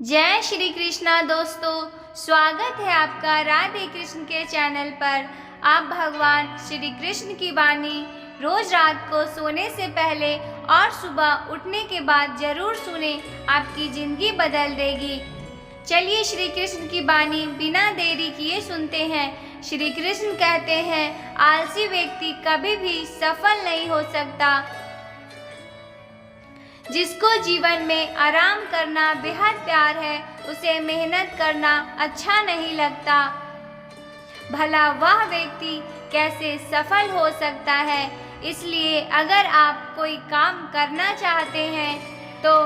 जय श्री कृष्णा दोस्तों, स्वागत है आपका राधे कृष्ण के चैनल पर। आप भगवान श्री कृष्ण की वाणी रोज रात को सोने से पहले और सुबह उठने के बाद जरूर सुने, आपकी जिंदगी बदल देगी। चलिए श्री कृष्ण की वाणी बिना देरी किए सुनते हैं। श्री कृष्ण कहते हैं, आलसी व्यक्ति कभी भी सफल नहीं हो सकता। जिसको जीवन में आराम करना बेहद प्यार है, उसे मेहनत करना अच्छा नहीं लगता। भला वह व्यक्ति कैसे सफल हो सकता है। इसलिए अगर आप कोई काम करना चाहते हैं तो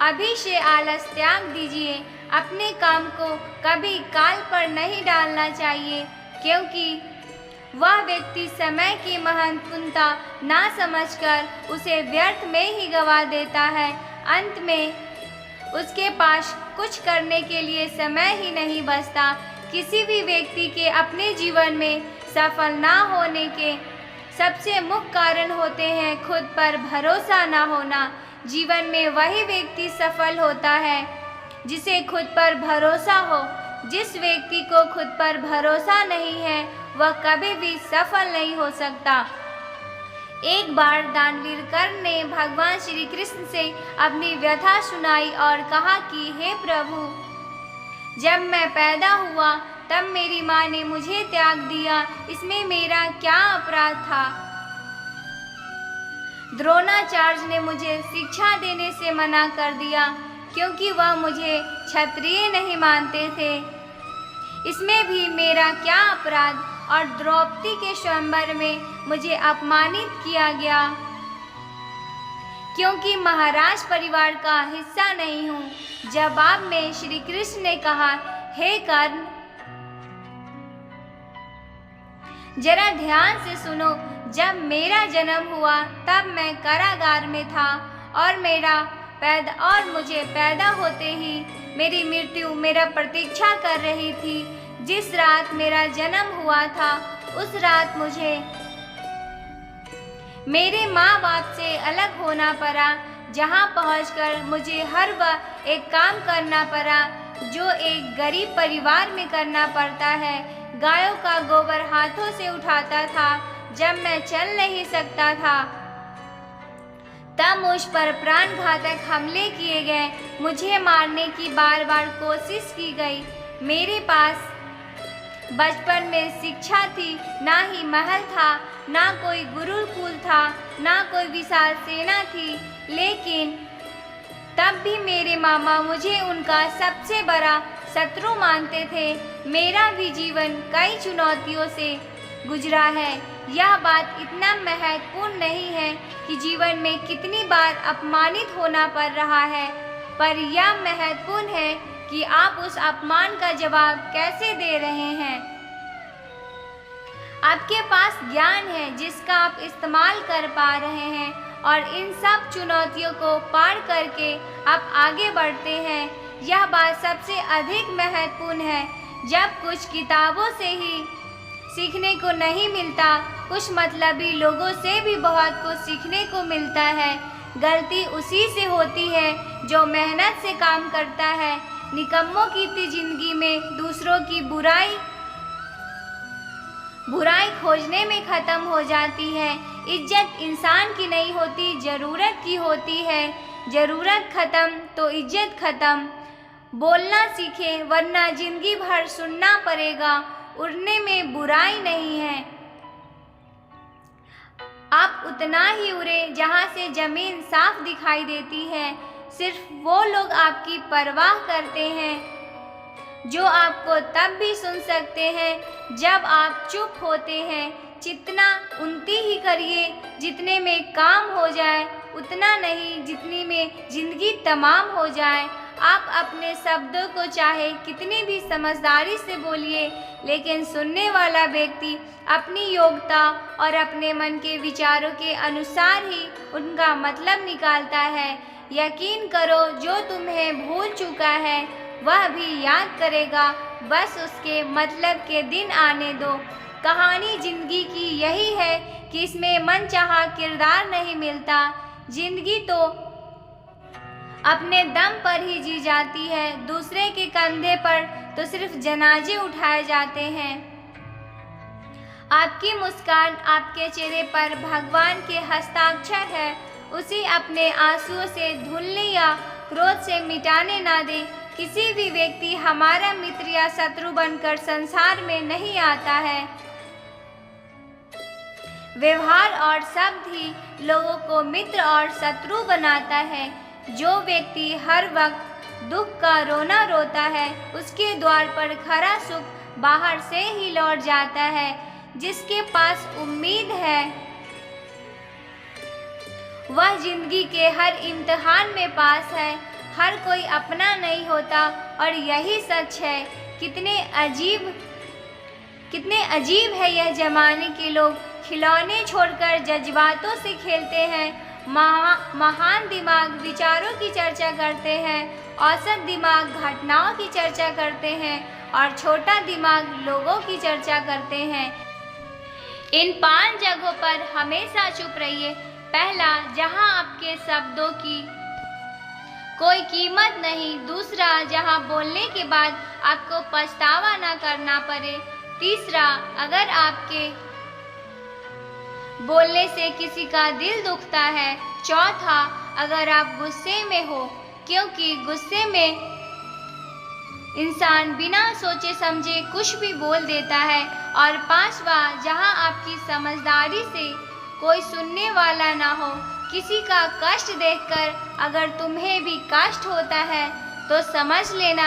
अभी से आलस त्याग दीजिए। अपने काम को कभी काल पर नहीं डालना चाहिए, क्योंकि वह व्यक्ति समय की महत्वपूर्णता ना समझकर उसे व्यर्थ में ही गवा देता है। अंत में उसके पास कुछ करने के लिए समय ही नहीं बचता। किसी भी व्यक्ति के अपने जीवन में सफल ना होने के सबसे मुख्य कारण होते हैं खुद पर भरोसा ना होना। जीवन में वही व्यक्ति सफल होता है जिसे खुद पर भरोसा हो। जिस व्यक्ति को खुद पर भरोसा नहीं है, वह कभी भी सफल नहीं हो सकता। एक बार दानवीर कर्ण ने भगवान श्री कृष्ण से अपनी व्यथा सुनाई और कहा कि हे प्रभु, जब मैं पैदा हुआ तब मेरी माँ ने मुझे त्याग दिया, इसमें मेरा क्या अपराध था। द्रोणाचार्य ने मुझे शिक्षा देने से मना कर दिया, क्योंकि वह मुझे क्षत्रिय नहीं मानते थे, इसमें भी मेरा क्या अपराध। और द्रौपदी के स्वयंवर में मुझे अपमानित किया गया, क्योंकि महाराज परिवार का हिस्सा नहीं हूँ। जवाब में श्री कृष्ण ने कहा, हे कर्ण, जरा ध्यान से सुनो। जब मेरा जन्म हुआ तब मैं कारागार में था और मुझे पैदा होते ही मेरी मृत्यु मेरा प्रतीक्षा कर रही थी। जिस रात मेरा जन्म हुआ था उस रात मुझे मेरे माँ बाप से अलग होना पड़ा, जहाँ पहुँचकर मुझे हर वह एक काम करना पड़ा जो एक गरीब परिवार में करना पड़ता है। गायों का गोबर हाथों से उठाता था। जब मैं चल नहीं सकता था तब मुझ पर प्राणघातक हमले किए गए। मुझे मारने की बार बार कोशिश की गई। मेरे पास बचपन में शिक्षा थी, ना ही महल था, ना कोई गुरुकुल था, ना कोई विशाल सेना थी। लेकिन तब भी मेरे मामा मुझे उनका सबसे बड़ा शत्रु मानते थे। मेरा भी जीवन कई चुनौतियों से गुजरा है। यह बात इतना महत्वपूर्ण नहीं है कि जीवन में कितनी बार अपमानित होना पड़ रहा है, पर यह महत्वपूर्ण है कि आप उस अपमान का जवाब कैसे दे रहे हैं। आपके पास ज्ञान है जिसका आप इस्तेमाल कर पा रहे हैं, और इन सब चुनौतियों को पार करके आप आगे बढ़ते हैं। यह बात सबसे अधिक महत्वपूर्ण है। जब कुछ किताबों से ही सीखने को नहीं मिलता, कुछ मतलबी लोगों से भी बहुत कुछ सीखने को मिलता है। गलती उसी से होती है जो मेहनत से काम करता है। निकम्मों की जिंदगी में दूसरों की बुराई खोजने में खत्म हो जाती है। इज्जत इंसान की नहीं होती, जरूरत की होती है। जरूरत खत्म तो इज्जत खत्म। बोलना सीखे, वरना जिंदगी भर सुनना पड़ेगा। उड़ने में बुराई नहीं है। आप उतना ही उड़े जहाँ से जमीन साफ दिखाई देती है। सिर्फ वो लोग आपकी परवाह करते हैं जो आपको तब भी सुन सकते हैं जब आप चुप होते हैं। जितना उन्नति ही करिए जितने में काम हो जाए, उतना नहीं जितनी में जिंदगी तमाम हो जाए। आप अपने शब्दों को चाहे कितनी भी समझदारी से बोलिए, लेकिन सुनने वाला व्यक्ति अपनी योग्यता और अपने मन के विचारों के अनुसार ही उनका मतलब निकालता है। यकीन करो, जो तुम्हें भूल चुका है वह भी याद करेगा। बस उसके मतलब के दिन आने दो। कहानी जिंदगी की यही है कि इसमें मनचाहा किरदार नहीं मिलता। जिंदगी तो अपने दम पर ही जी जाती है, दूसरे के कंधे पर तो सिर्फ जनाजे उठाए जाते हैं। आपकी मुस्कान, आपके चेहरे पर भगवान के हस्ताक्षर है, उसे अपने आंसुओं से धुलने या क्रोध से मिटाने ना दें। किसी भी व्यक्ति हमारा मित्र या शत्रु बनकर संसार में नहीं आता है। व्यवहार और शब्द ही लोगों को मित्र और शत्रु बनाता है। जो व्यक्ति हर वक्त दुख का रोना रोता है, उसके द्वार पर खरा सुख बाहर से ही लौट जाता है। जिसके पास उम्मीद है वह जिंदगी के हर इम्तिहान में पास है। हर कोई अपना नहीं होता और यही सच है। कितने अजीब है यह जमाने के लोग। खिलौने छोड़कर जज्बातों से खेलते हैं। महान दिमाग विचारों की चर्चा करते हैं, औसत दिमाग घटनाओं की चर्चा करते हैं और छोटा दिमाग लोगों की चर्चा करते हैं। इन 5 जगहों पर हमेशा चुप रहिए। पहला, जहां आपके शब्दों की कोई कीमत नहीं। दूसरा, जहां बोलने के बाद आपको पछतावा न करना पड़े। तीसरा, अगर आपके बोलने से किसी का दिल दुखता है। चौथा, अगर आप गुस्से में हो, क्योंकि गुस्से में इंसान बिना सोचे समझे कुछ भी बोल देता है। और पांचवा, जहां आपकी समझदारी से कोई सुनने वाला ना हो। किसी का कष्ट देखकर अगर तुम्हें भी कष्ट होता है तो समझ लेना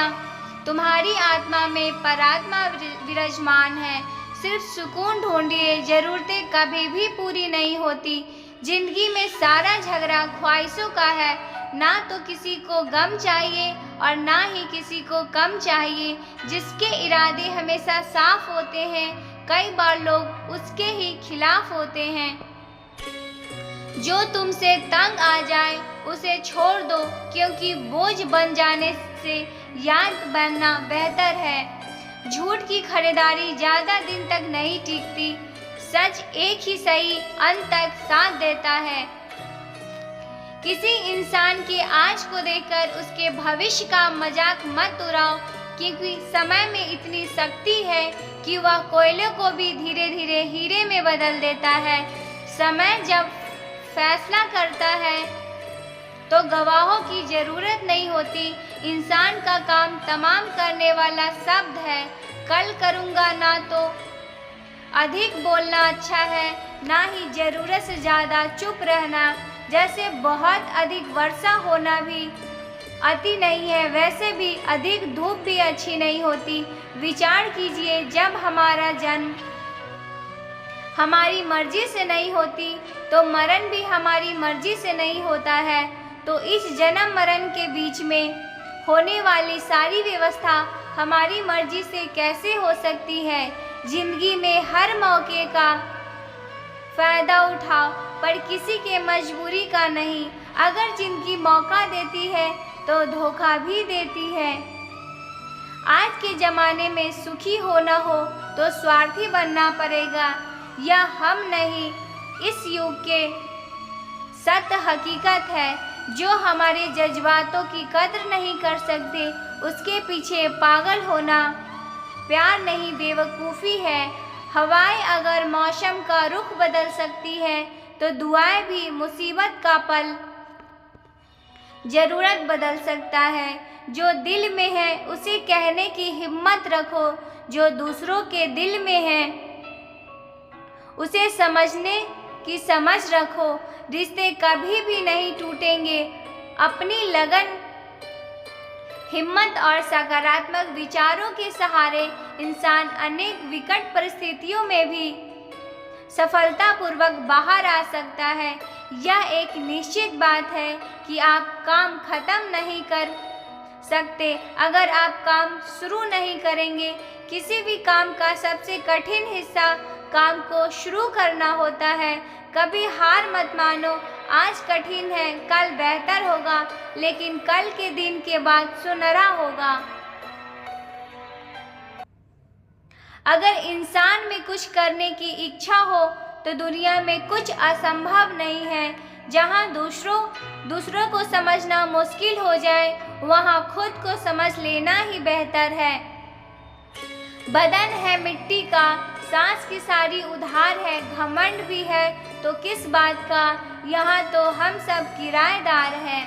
तुम्हारी आत्मा में परात्मा विराजमान है। सिर्फ सुकून ढूंढिए, जरूरतें कभी भी पूरी नहीं होती। जिंदगी में सारा झगड़ा ख्वाहिशों का है। ना तो किसी को गम चाहिए और ना ही किसी को कम चाहिए। जिसके इरादे हमेशा साफ होते हैं, कई बार लोग उसके ही खिलाफ होते हैं। जो तुमसे तंग आ जाए उसे छोड़ दो, क्योंकि बोझ बन जाने से याद बनना बेहतर है। झूठ की खरीदारी ज्यादा दिन तक नहीं टिकती। सच एक ही सही अंत तक साथ देता है। किसी इंसान के आज को देखकर उसके भविष्य का मजाक मत उड़ाओ, क्योंकि समय में इतनी शक्ति है कि वह कोयले को भी धीरे धीरे हीरे में बदल देता है। समय जब फैसला करता है तो गवाहों की जरूरत नहीं होती। इंसान का काम तमाम करने वाला शब्द है। कल करूँगा ना तो अधिक बोलना अच्छा है, ना ही जरूरत से ज़्यादा चुप रहना। जैसे बहुत अधिक वर्षा होना भी अति नहीं है, वैसे भी अधिक धूप भी अच्छी नहीं होती। विचार कीजिए, जब हमारा जन्म हमारी मर्जी से नहीं होती तो मरण भी हमारी मर्जी से नहीं होता है। तो इस जन्म मरण के बीच में होने वाली सारी व्यवस्था हमारी मर्जी से कैसे हो सकती है। जिंदगी में हर मौके का फायदा उठाओ, पर किसी के मजबूरी का नहीं। अगर जिंदगी मौका देती है तो धोखा भी देती है। आज के ज़माने में सुखी होना हो तो स्वार्थी बनना पड़ेगा। यह हम नहीं, इस युग के सत्य हकीकत है। जो हमारे जज्बातों की कद्र नहीं कर सकते, उसके पीछे पागल होना प्यार नहीं, बेवकूफ़ी है। हवाएं अगर मौसम का रुख बदल सकती है तो दुआएं भी मुसीबत का पल ज़रूरत बदल सकता है। जो दिल में है उसे कहने की हिम्मत रखो। जो दूसरों के दिल में है उसे समझने की समझ रखो। रिश्ते कभी भी नहीं टूटेंगे। अपनी लगन, हिम्मत और सकारात्मक विचारों के सहारे इंसान अनेक विकट परिस्थितियों में भी सफलतापूर्वक बाहर आ सकता है। यह एक निश्चित बात है कि आप काम खत्म नहीं कर सकते अगर आप काम शुरू नहीं करेंगे। किसी भी काम का सबसे कठिन हिस्सा काम को शुरू करना होता है। कभी हार मत मानो। आज कठिन है, कल बेहतर होगा, लेकिन कल के दिन के बाद सुनहरा होगा। अगर इंसान में कुछ करने की इच्छा हो तो दुनिया में कुछ असंभव नहीं है। जहाँ दूसरों को समझना मुश्किल हो जाए, वहाँ खुद को समझ लेना ही बेहतर है। बदन है मिट्टी का, सांस की सारी उधार है, घमंड भी है तो किस बात का, यहाँ तो हम सब किराएदार हैं।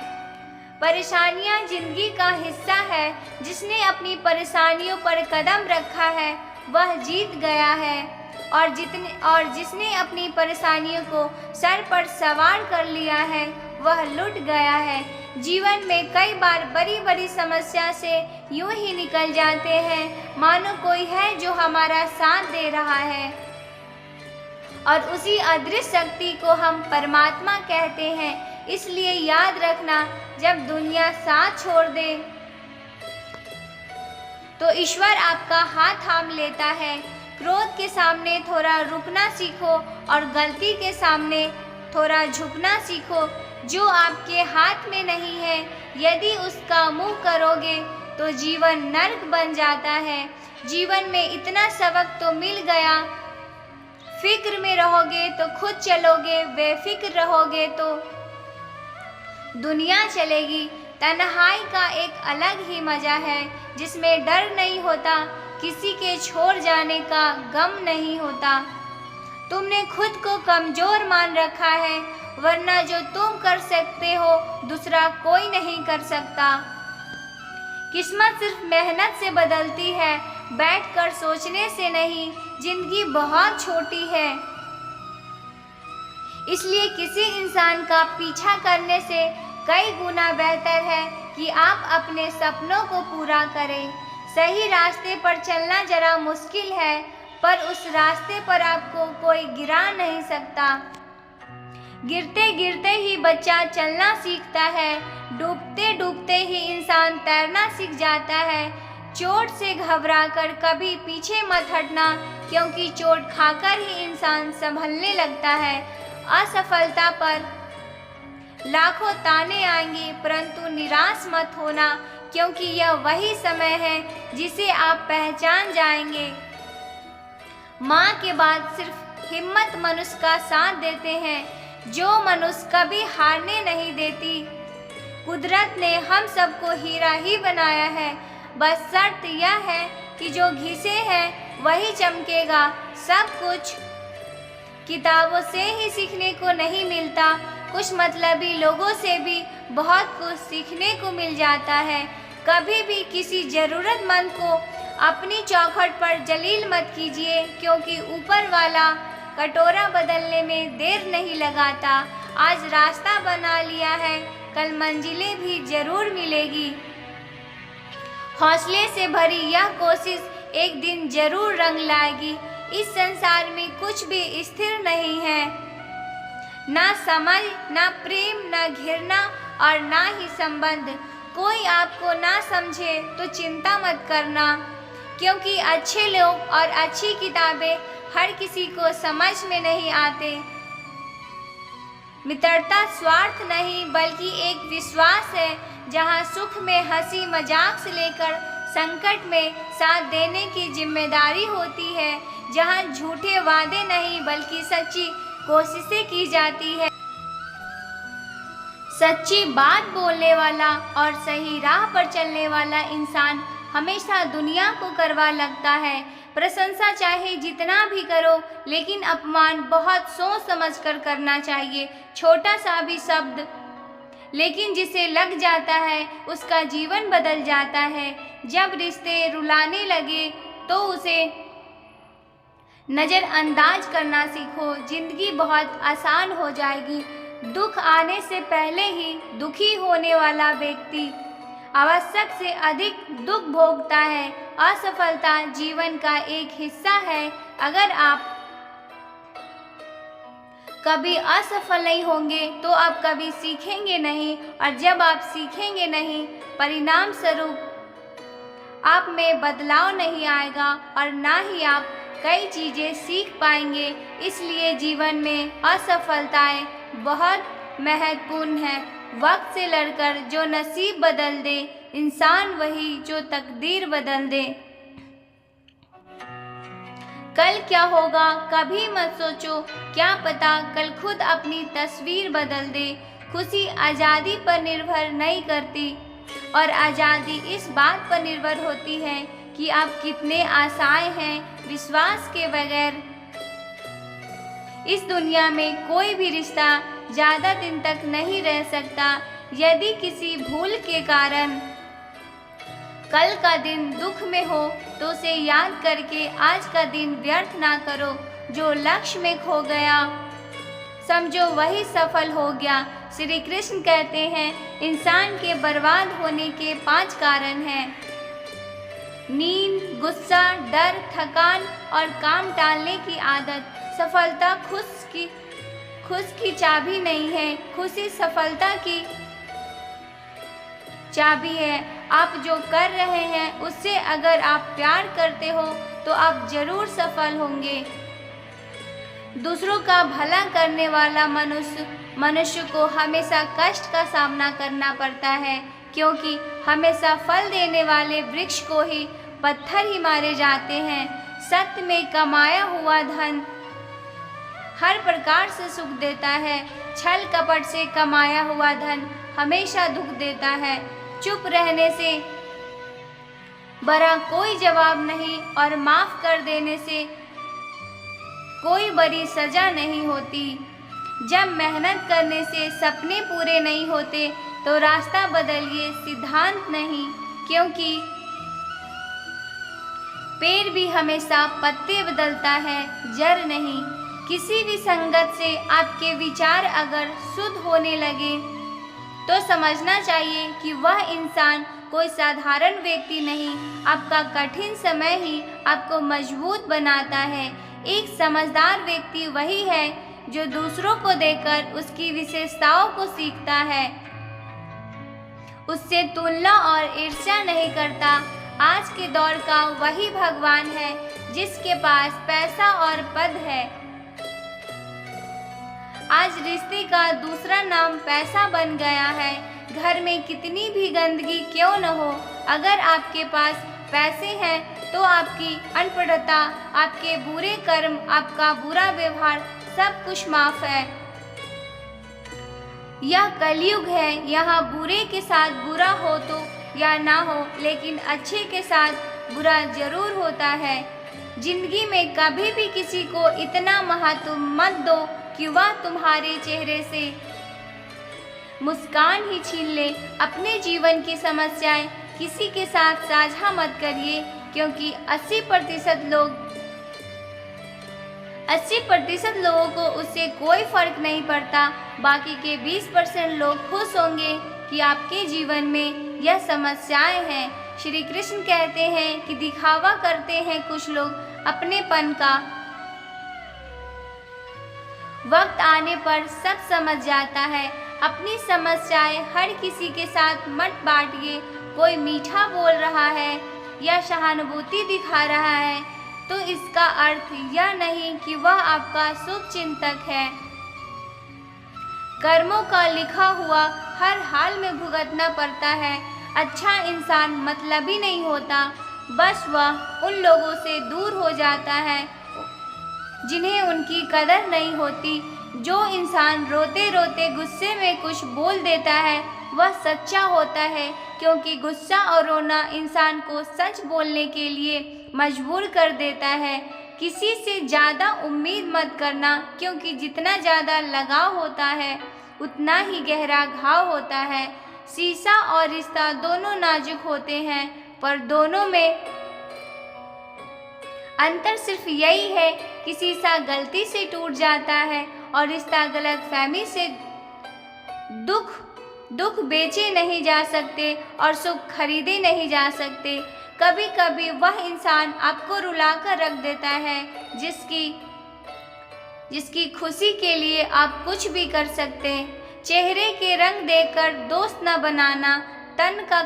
परेशानियाँ जिंदगी का हिस्सा है, जिसने अपनी परेशानियों पर कदम रखा है वह जीत गया है, और जिसने अपनी परेशानियों को सर पर सवार कर लिया है वह लुट गया है। जीवन में कई बार बड़ी बड़ी समस्या से यूं ही निकल जाते हैं मानो कोई है जो हमारा साथ दे रहा है, और उसी अदृश्य शक्ति को हम परमात्मा कहते हैं। इसलिए याद रखना, जब दुनिया साथ छोड़ दे तो ईश्वर आपका हाथ थाम लेता है। क्रोध के सामने थोड़ा रुकना सीखो और गलती के सामने थोड़ा झुकना सीखो। जो आपके हाथ में नहीं है, यदि उसका मुंह करोगे तो जीवन नर्क बन जाता है। जीवन में इतना सबक तो मिल गया, फिक्र में रहोगे तो खुद चलोगे, बेफिक्र रहोगे तो दुनिया चलेगी। तन्हाई का एक अलग ही मजा है, जिसमें डर नहीं होता, किसी के छोड़ जाने का गम नहीं होता। तुमने खुद को कमजोर मान रखा है, वरना जो तुम कर सकते हो दूसरा कोई नहीं कर सकता। किस्मत सिर्फ मेहनत से बदलती है, बैठकर सोचने से नहीं। जिंदगी बहुत छोटी है, इसलिए किसी इंसान का पीछा करने से कई गुना बेहतर है कि आप अपने सपनों को पूरा करें। सही रास्ते पर चलना जरा मुश्किल है, पर उस रास्ते पर आपको कोई गिरा नहीं सकता। गिरते गिरते ही बच्चा चलना सीखता है, डूबते डूबते ही इंसान तैरना सीख जाता है। चोट से घबराकर कभी पीछे मत हटना, क्योंकि चोट खाकर ही इंसान संभलने लगता है। असफलता पर लाखों ताने आएंगे, परंतु निराश मत होना, क्योंकि यह वही समय है जिसे आप पहचान जाएंगे। माँ के बाद सिर्फ हिम्मत मनुष्य का साथ देते हैं, जो मनुष्य कभी हारने नहीं देती। कुदरत ने हम सबको हीरा ही बनाया है, बस शर्त यह है कि जो घिसे है वही चमकेगा। सब कुछ किताबों से ही सीखने को नहीं मिलता, कुछ मतलबी लोगों से भी बहुत कुछ सीखने को मिल जाता है। कभी भी किसी ज़रूरतमंद को अपनी चौखट पर जलील मत कीजिए, क्योंकि ऊपर वाला कटोरा बदलने में देर नहीं लगाता। आज रास्ता बना लिया है, कल मंजिलें भी जरूर मिलेगी। हौसले से भरी यह कोशिश एक दिन जरूर रंग लाएगी। इस संसार में कुछ भी स्थिर नहीं है, ना समझ, ना प्रेम, ना घृणा और ना ही संबंध। कोई आपको ना समझे तो चिंता मत करना, क्योंकि अच्छे लोग और अच्छी किताबें हर किसी को समझ में नहीं आते। मित्रता स्वार्थ नहीं बल्कि एक विश्वास है, जहाँ सुख में हंसी मजाक से लेकर संकट में साथ देने की जिम्मेदारी होती है, जहाँ झूठे वादे नहीं बल्कि सच्ची कोशिशें की जाती है। सच्ची बात बोलने वाला और सही राह पर चलने वाला इंसान हमेशा दुनिया को करवा लगता है। प्रशंसा चाहे जितना भी करो, लेकिन अपमान बहुत सोच समझ कर करना चाहिए। छोटा सा भी शब्द लेकिन जिसे लग जाता है उसका जीवन बदल जाता है। जब रिश्ते रुलाने लगे तो उसे नज़रअंदाज करना सीखो, जिंदगी बहुत आसान हो जाएगी। दुख आने से पहले ही दुखी होने वाला व्यक्ति आवश्यक से अधिक दुख भोगता है। असफलता जीवन का एक हिस्सा है। अगर आप कभी असफल नहीं होंगे तो आप कभी सीखेंगे नहीं, और जब आप सीखेंगे नहीं, परिणाम स्वरूप आप में बदलाव नहीं आएगा और ना ही आप कई चीज़ें सीख पाएंगे। इसलिए जीवन में असफलताएं बहुत महत्वपूर्ण है। वक्त से लड़कर जो नसीब बदल दे, इंसान वही जो तकदीर बदल दे। कल क्या होगा कभी मत सोचो, क्या पता कल खुद अपनी तस्वीर बदल दे। खुशी आज़ादी पर निर्भर नहीं करती, और आज़ादी इस बात पर निर्भर होती है कि आप कितने आशाएं हैं विश्वास के बगैर। इस दुनिया में कोई भी रिश्ता ज़्यादा दिन तक नहीं रह सकता। यदि किसी भूल के कारण कल का दिन दुख में हो तो उसे याद करके आज का दिन व्यर्थ ना करो। जो लक्ष्य में खो गया समझो वही सफल हो गया। श्री कृष्ण कहते हैं इंसान के बर्बाद होने के 5 कारण हैं। नींद, गुस्सा, डर, थकान और काम टालने की आदत। सफलता खुश की चाबी नहीं है, खुशी सफलता की चाबी है। आप जो कर रहे हैं उससे अगर आप प्यार करते हो तो आप जरूर सफल होंगे। दूसरों का भला करने वाला मनुष्य को हमेशा कष्ट का सामना करना पड़ता है, क्योंकि हमेशा फल देने वाले वृक्ष को ही पत्थर ही मारे जाते हैं। सत्य में कमाया हुआ धन हर प्रकार से सुख देता है, छल कपट से कमाया हुआ धन हमेशा दुख देता है। चुप रहने से बड़ा कोई जवाब नहीं, और माफ कर देने से कोई बड़ी सजा नहीं होती। जब मेहनत करने से सपने पूरे नहीं होते तो रास्ता बदलिए, सिद्धांत नहीं, क्योंकि पेड़ भी हमेशा पत्ते बदलता है, जड़ नहीं। किसी भी संगत से आपके विचार अगर शुद्ध होने लगे तो समझना चाहिए कि वह इंसान कोई साधारण व्यक्ति नहीं, आपका कठिन समय ही आपको मजबूत बनाता है। एक समझदार व्यक्ति वही है जो दूसरों को देखकर उसकी विशेषताओं को सीखता है, उससे तुलना और ईर्ष्या नहीं करता। आज के दौर का वही भगवान है जिसके पास पैसा और पद है। आज रिश्ते का दूसरा नाम पैसा बन गया है। घर में कितनी भी गंदगी क्यों न हो, अगर आपके पास पैसे हैं तो आपकी अनपढ़ता, आपके बुरे कर्म, आपका बुरा व्यवहार सब कुछ माफ है। यह कलयुग है, यहाँ बुरे के साथ बुरा हो तो या ना हो, लेकिन अच्छे के साथ बुरा जरूर होता है। जिंदगी में कभी भी किसी को इतना महत्व मत दो कि वह तुम्हारे चेहरे से मुस्कान ही छीन ले। अपने जीवन की समस्याएं किसी के साथ साझा मत करिए, क्योंकि 80% लोगों को उससे कोई फर्क नहीं पड़ता। बाकी के 20% लोग खुश होंगे कि आपके जीवन में यह समस्याएं हैं। श्री कृष्ण कहते हैं कि दिखावा करते हैं कुछ लोग अपनेपन का, वक्त आने पर सब समझ जाता है। अपनी समस्याएं हर किसी के साथ मत बांटिए। कोई मीठा बोल रहा है या सहानुभूति दिखा रहा है तो इसका अर्थ यह नहीं कि वह आपका शुभचिंतक है। कर्मों का लिखा हुआ हर हाल में भुगतना पड़ता है। अच्छा इंसान मतलबी नहीं होता, बस वह उन लोगों से दूर हो जाता है जिन्हें उनकी कदर नहीं होती। जो इंसान रोते रोते गुस्से में कुछ बोल देता है वह सच्चा होता है, क्योंकि गुस्सा और रोना इंसान को सच बोलने के लिए मजबूर कर देता है। किसी से ज़्यादा उम्मीद मत करना, क्योंकि जितना ज़्यादा लगाव होता है उतना ही गहरा घाव होता है। शीशा और रिश्ता दोनों नाजुक होते हैं, पर दोनों में अंतर सिर्फ यही है कि शीशा गलती से टूट जाता है और रिश्ता गलतफहमी से। दुख बेचे नहीं जा सकते और सुख खरीदे नहीं जा सकते। कभी कभी वह इंसान आपको रुला कर रख देता है जिसकी खुशी के लिए आप कुछ भी कर सकते। चेहरे के रंग देखकर दोस्त न बनाना। तन का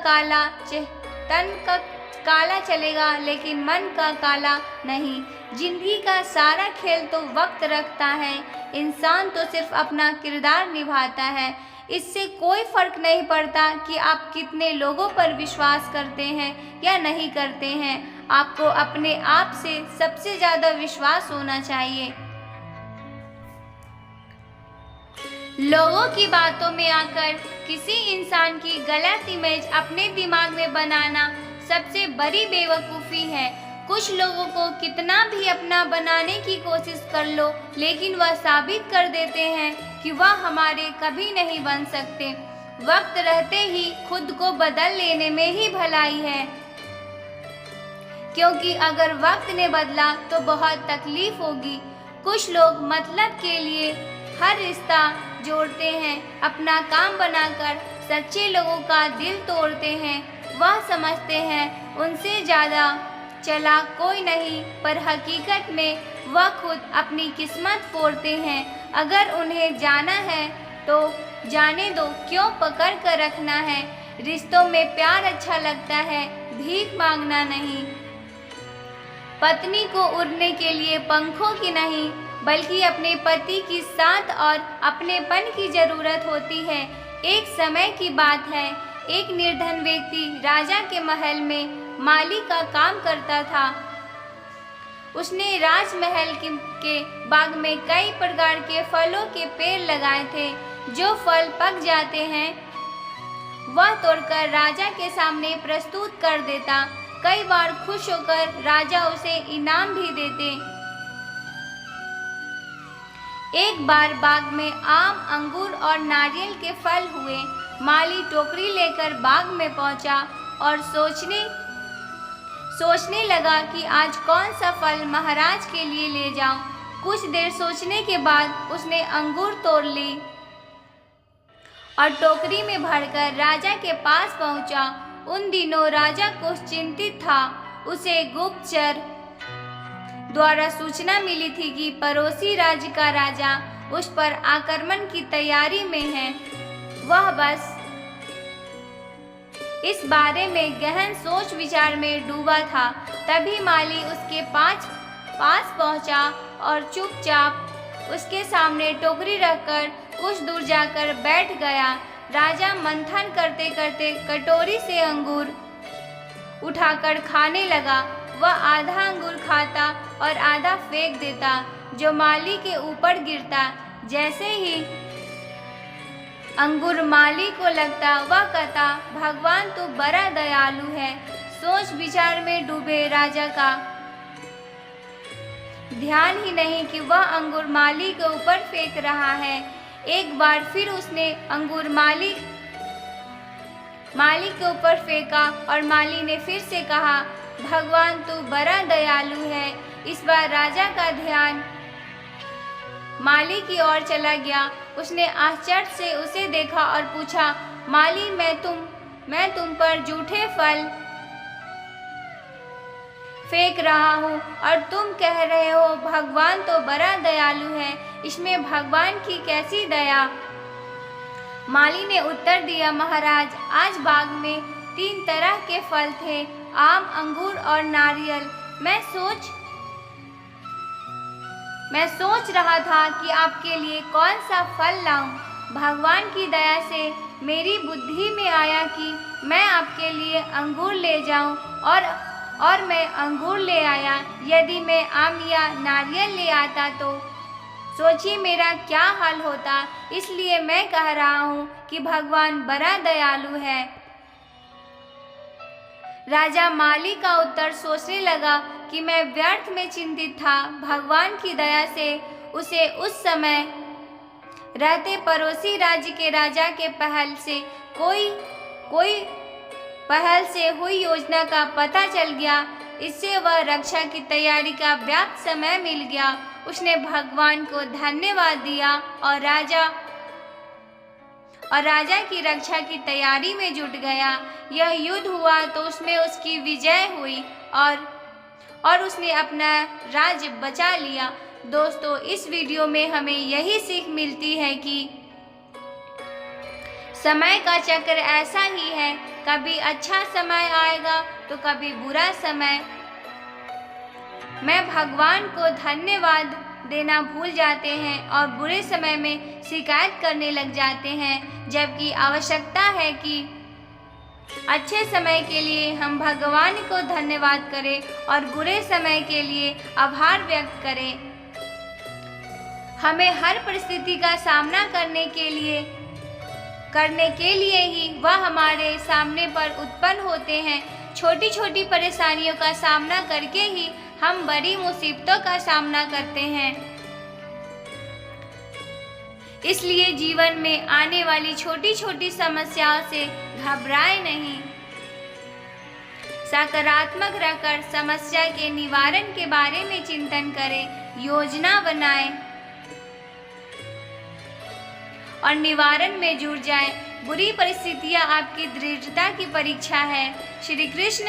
काला चलेगा लेकिन मन का काला नहीं। जिंदगी का सारा खेल तो वक्त रखता है, इंसान तो सिर्फ अपना किरदार निभाता है। इससे कोई फर्क नहीं पड़ता कि आप कितने लोगों पर विश्वास करते हैं या नहीं करते हैं। आपको अपने आप से सबसे ज़्यादा विश्वास होना चाहिए। लोगों की बातों में आकर किसी इंसान की गलत इमेज अपने दिमाग में बनाना सबसे बड़ी बेवकूफ़ी है। कुछ लोगों को कितना भी अपना बनाने की कोशिश कर लो, लेकिन वह साबित कर देते हैं कि वह हमारे कभी नहीं बन सकते। वक्त रहते ही खुद को बदल लेने में ही भलाई है, क्योंकि अगर वक्त ने बदला तो बहुत तकलीफ होगी। कुछ लोग मतलब के लिए हर रिश्ता जोड़ते हैं, अपना काम बनाकर सच्चे लोगों का दिल तोड़ते हैं। वह समझते हैं उनसे ज़्यादा चालाक कोई नहीं, पर हकीकत में वह खुद अपनी किस्मत फोड़ते हैं। अगर उन्हें जाना है तो जाने दो, क्यों पकड़ कर रखना है। रिश्तों में प्यार अच्छा लगता है, भीख मांगना नहीं। पत्नी को उड़ने के लिए पंखों की नहीं, बल्कि अपने पति की साथ और अपनेपन की जरूरत होती है। एक समय की बात है, एक निर्धन व्यक्ति राजा के महल में माली का काम करता था। उसने राजमहल के बाग में कई प्रकार के फलों के पेड़ लगाए थे। जो फल पक जाते हैं वह तोड़कर राजा के सामने प्रस्तुत कर देता। कई बार खुश होकर राजा उसे इनाम भी देते। एक बार बाग में आम, अंगूर और नारियल के फल हुए। माली टोकरी लेकर बाग में पहुंचा और सोचने लगा कि आज कौन सा फल महाराज के लिए ले जाऊं। कुछ देर सोचने के बाद उसने अंगूर तोड़ ली और टोकरी में भरकर राजा के पास पहुंचा। उन दिनों राजा कुछ चिंतित था। उसे गुप्तचर द्वारा सूचना मिली थी कि पड़ोसी राज्य का राजा उस पर आक्रमण की तैयारी में है। वह बस इस बारे में गहन सोच विचार में डूबा था। तभी माली उसके पास पहुंचा और चुपचाप उसके सामने टोकरी रखकर कुछ दूर जाकर बैठ गया। राजा मंथन करते करते कटोरी से अंगूर उठाकर खाने लगा। वह आधा अंगूर खाता और आधा फेंक देता, जो माली के ऊपर गिरता। जैसे ही अंगूर माली को लगता, वह कहता, भगवान तो बड़ा दयालु है। सोच विचार में डूबे राजा का ध्यान ही नहीं कि वह अंगूर माली के ऊपर फेंक रहा है। एक बार फिर उसने अंगूर माली के ऊपर फेंका और माली ने फिर से कहा, भगवान तो बड़ा दयालु है। इस बार राजा का ध्यान माली की ओर चला गया। उसने आश्चर्य से उसे देखा और पूछा, माली, मैं तुम पर झूठे फल फेंक रहा हूँ और तुम कह रहे हो भगवान तो बड़ा दयालु है। इसमें भगवान की कैसी दया। माली ने उत्तर दिया, महाराज, आज बाग में 3 तरह के फल थे, आम, अंगूर और नारियल। मैं सोच रहा था कि आपके लिए कौन सा फल लाऊं। भगवान की दया से मेरी बुद्धि में आया कि मैं आपके लिए अंगूर ले जाऊं और मैं अंगूर ले आया। यदि मैं आम या नारियल ले आता तो सोचिए मेरा क्या हाल होता। इसलिए मैं कह रहा हूँ कि भगवान बड़ा दयालु है। राजा माली का उत्तर सोचने लगा कि मैं व्यर्थ में चिंतित था। भगवान की दया से उसे उस समय रहते पड़ोसी राज्य के राजा के पहल से हुई योजना का पता चल गया। इससे वह रक्षा की तैयारी का व्याप्त समय मिल गया। उसने भगवान को धन्यवाद दिया और राजा की रक्षा की तैयारी में जुट गया। यह युद्ध हुआ तो उसमें उसकी विजय हुई और उसने अपना राज्य बचा लिया। दोस्तों, इस वीडियो में हमें यही सीख मिलती है कि समय का चक्र ऐसा ही है, कभी अच्छा समय आएगा तो कभी बुरा समय। मैं भगवान को धन्यवाद देना भूल जाते हैं और बुरे समय में शिकायत करने लग जाते हैं, जबकि आवश्यकता है कि अच्छे समय के लिए हम भगवान को धन्यवाद करें और बुरे समय के लिए आभार व्यक्त करें। हमें हर परिस्थिति का सामना करने के लिए ही वह हमारे सामने पर उत्पन्न होते हैं। छोटी छोटी परेशानियों का सामना करके ही हम बड़ी मुसीबतों का सामना करते हैं। इसलिए जीवन में आने वाली छोटी छोटी समस्याओं से घबराएं नहीं। सकारात्मक रहकर समस्या के निवारण के बारे में चिंतन करें, योजना बनाएं और निवारण में जुट जाएं। बुरी परिस्थितियां आपकी दृढ़ता की परीक्षा है। श्री कृष्ण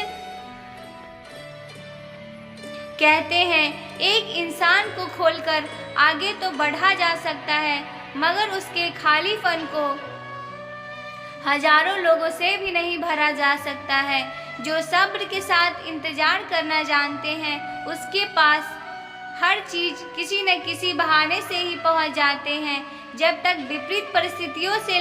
कहते हैं, एक इंसान को खोलकर आगे तो बढ़ा जा सकता है, मगर उसके खालीपन को हजारों लोगों से भी नहीं भरा जा सकता है। जो सब्र के साथ इंतजार करना जानते हैं, उसके पास हर चीज किसी न किसी बहाने से ही पहुंच जाते हैं। जब तक विपरीत परिस्थितियों से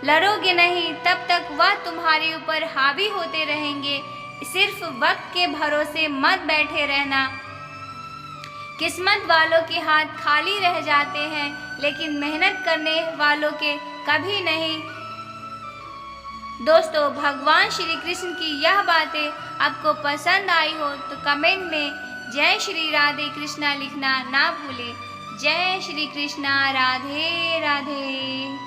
लड़ोगे नहीं, तब तक वह तुम्हारे ऊपर हावी होते रहेंगे। सिर्फ वक्त के भरोसे मत बैठे रहना। किस्मत वालों के हाथ खाली रह जाते हैं, लेकिन मेहनत करने वालों के कभी नहीं। दोस्तों, भगवान श्री कृष्ण की यह बातें आपको पसंद आई हो तो कमेंट में जय श्री राधे कृष्णा लिखना ना भूलें। जय श्री कृष्णा, राधे राधे।